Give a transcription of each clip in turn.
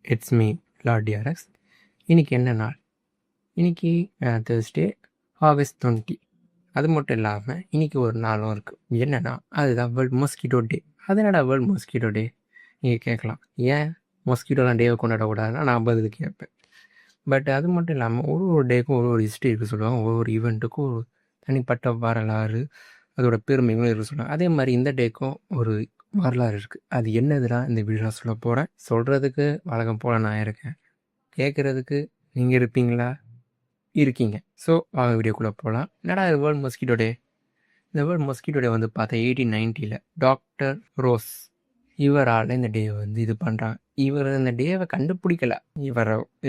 It's me Lord TRX. இன்றைக்கி என்ன நாள்? இன்றைக்கி தேர்ஸ்டே, ஆகஸ்ட் 20. அது மட்டும் இல்லாமல் இன்றைக்கி ஒரு நாளும் இருக்குது. என்னென்னா அதுதான் வேர்ல்ட் மொஸ்கிட்டோ டே. அது என்னடா வேர்ல்ட் மொஸ்கிட்டோ டே நீங்கள் கேட்கலாம். ஏன் மொஸ்கிட்டோலாம் டேவை கொண்டாடக்கூடாதுன்னா நான் பதில் கேட்பேன். பட் அது மட்டும் இல்லாமல் ஒரு டேக்கும் ஒரு ஹிஸ்ட்ரி இருக்குது சொல்லுவாங்க. ஒவ்வொரு ஈவெண்ட்டுக்கும் ஒரு தனிப்பட்ட வரலாறு, அதோட பெருமைகளும் இருக்குது சொல்லுவாங்க. அதே மாதிரி இந்த டேக்கும் ஒரு வரலாறு இருக்குது. அது என்னதுன்னா இந்த வீடியோ சொல்ல போகிறேன். சொல்கிறதுக்கு வழக்கம் போல் நான் இருக்கேன், கேட்குறதுக்கு நீங்கள் இருப்பீங்களா? இருக்கீங்க. ஸோ வாங்க வீடியோக்குள்ளே போகலாம். என்னடா இது வேர்ல்ட் மொஸ்கிட்டோ டே? இந்த வேர்ல்ட் மொஸ்கிட்டோ டே வந்து பார்த்தா 1890 டாக்டர் ரோஸ் இவரால் இந்த டே வந்து இது பண்ணுறாங்க. இவர் இந்த டேவை கண்டுபிடிக்கல,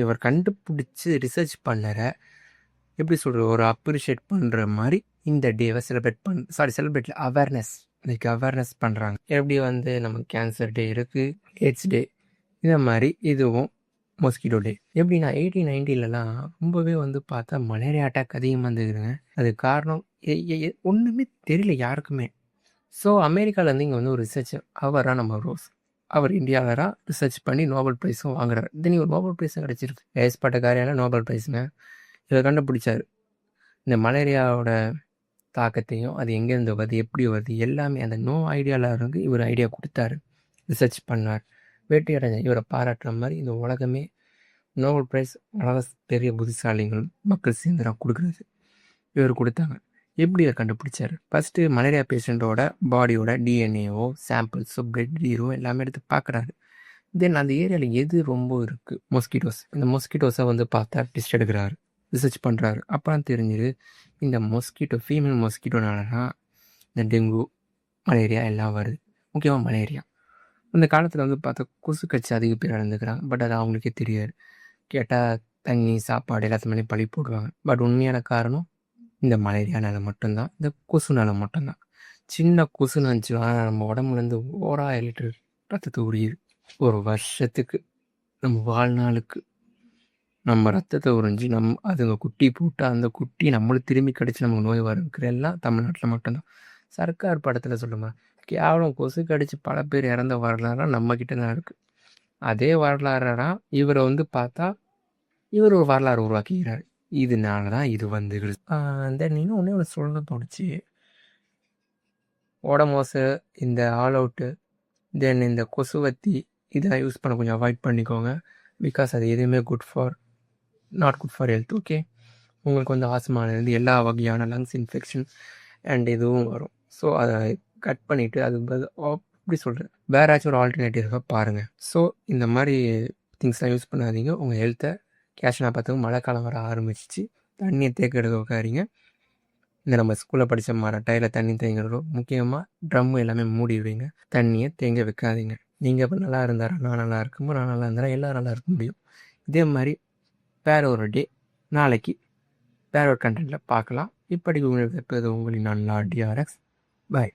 இவர் கண்டுபிடிச்சி ரிசர்ச் பண்ணற எப்படி சொல்கிறது, ஒரு அப்ரிஷியேட் பண்ணுற மாதிரி இந்த டேவை செலிப்ரேட்டில் அவேர்னஸ் பண்ணுறாங்க. எப்படி வந்து நமக்கு கேன்சர் டே இருக்குது, எய்ட்ஸ் டே, இந்த மாதிரி இதுவும் மொஸ்கிட்டோ டே. எப்படின்னா 1890 ரொம்பவே வந்து பார்த்தா மலேரியா அட்டாக் அதிகமாக இருந்ததுங்க. அது காரணம் ஒன்றுமே தெரியல யாருக்குமே. ஸோ அமெரிக்காவிலேருந்து இங்கே வந்து ஒரு ரிசர்ச்சர், அவராக நம்ம ரோஸ், அவர் இந்தியாவராக ரிசர்ச் பண்ணி நோபல் ப்ரைஸும் வாங்குறாரு. தென் ஒரு நோபல் ப்ரைஸும் கிடச்சிருக்கு. ஏற்பட்ட காரியான நோபல் ப்ரைஸுங்க. இவர் கண்டுபிடிச்சார் இந்த மலேரியாவோட தாக்கத்தையும், அது எங்கேருந்து வருது, எப்படி வருது, எல்லாமே அந்த நோ ஐடியாவில் இருந்து இவர் ஐடியா கொடுத்தாரு, ரிசர்ச் பண்ணார், வேட்டி அடைஞ்ச இவரை பாராட்டுற மாதிரி இந்த உலகமே நோபல் ப்ரைஸ் உலக பெரிய புத்திசாலிகள் மக்கள் சேர்ந்து கொடுக்குறது இவர் கொடுத்தாங்க. எப்படி இவர் கண்டுபிடிச்சார்? ஃபஸ்ட்டு மலேரியா பேஷண்ட்டோட பாடியோட டிஎன்ஏவோ சாம்பிள்ஸோ பிளட் ஹீரோ எல்லாமே எடுத்து பார்க்குறாரு. தென் அந்த ஏரியாவில் எது ரொம்ப இருக்குது, மொஸ்கிட்டோஸ். இந்த மொஸ்கிட்டோஸை வந்து பார்த்தா டெஸ்ட் எடுக்கிறாரு, ரிசர்ச் பண்ணுறாரு. அப்புறம் தெரிஞ்சுது இந்த மொஸ்கிட்டோ ஃபீமேல் மொஸ்கிட்டோனால தான் இந்த டெங்கு மலேரியா எல்லாம் வருது. முக்கியமாக மலேரியா. அந்த காலத்தில் வந்து பார்த்தா கொசு கட்சி அதிக பேர் இறந்துக்கிறாங்க. பட் அது அவங்களுக்கே தெரியாது. கேட்டால் தண்ணி சாப்பாடு எல்லாத்து மேலேயும் பழி போடுவாங்க. பட் உண்மையான காரணம் இந்த மலேரியானால மட்டும்தான், இந்த கொசுனால மட்டும்தான். சின்ன கொசுன்னு நினச்சினா நம்ம உடம்புலேருந்து 1000 லிட்டர் ரத்தத்தை உரியுது ஒரு வருஷத்துக்கு. நம்ம வாழ்நாளுக்கு நம்ம ரத்தத்தை உறிஞ்சி அதுங்க குட்டி போட்டால் அந்த குட்டி நம்மளுக்கு திரும்பி கடிச்சு நமக்கு நோய் வருங்கிற எல்லாம் தமிழ்நாட்டில் மட்டும்தான். சர்க்கார் படத்தில் சொல்லுமா கேவலம் கொசு கடிச்சு பல பேர் இறந்த வரலாறுலாம் நம்மக்கிட்ட தான் இருக்குது. அதே வரலாறுனா இவரை வந்து பார்த்தா இவர் ஒரு வரலாறு உருவாக்கிக்கிறார். இதனால தான் இது வந்து தென் இன்னும் ஒன்று சொல்ல தோணுச்சு. ஓடமோசு, இந்த ஆல் அவுட்டு, தென் இந்த கொசுவத்தி இதெல்லாம் யூஸ் பண்ண கொஞ்சம் அவாய்ட் பண்ணிக்கோங்க. பிகாஸ் அது எதுவுமே not good for health. Okay, உங்களுக்கு வந்து ஆஸ்மாலேருந்து எல்லா வகையான லங்ஸ் இன்ஃபெக்ஷன் அண்ட் இதுவும் வரும். ஸோ அதை கட் பண்ணிவிட்டு அது எப்படி சொல்கிறேன், வேறு ஏதாச்சும் ஒரு ஆல்டர்னேட்டிவாக பாருங்கள். ஸோ இந்த மாதிரி திங்ஸ்லாம் யூஸ் பண்ணாதீங்க. உங்கள் ஹெல்த்தை கேஷ்னா பார்த்து மழை காலம் வர ஆரம்பிச்சிச்சு, தண்ணியை தேக்கிறது உட்காரிங்க. இந்த நம்ம ஸ்கூலில் படித்த மாதிரி டையில் தண்ணி தேங்கிறதோ, முக்கியமாக ட்ரம்மு எல்லாமே மூடிடுவீங்க, தண்ணியை தேங்க வைக்காதீங்க. நீங்கள் இப்போ நல்லா இருந்தாரா, நான் நல்லா இருக்கும்போது நான் நல்லா இருந்தாரா, எல்லோரும் நல்லா இருக்க முடியும். இதே மாதிரி வேறு ஒரு டே நாளைக்கு வேற ஒரு கண்டென்ட்டில் பார்க்கலாம். இப்படி உங்களின் நான் லார்ட் டிஆர்எக்ஸ். பாய்.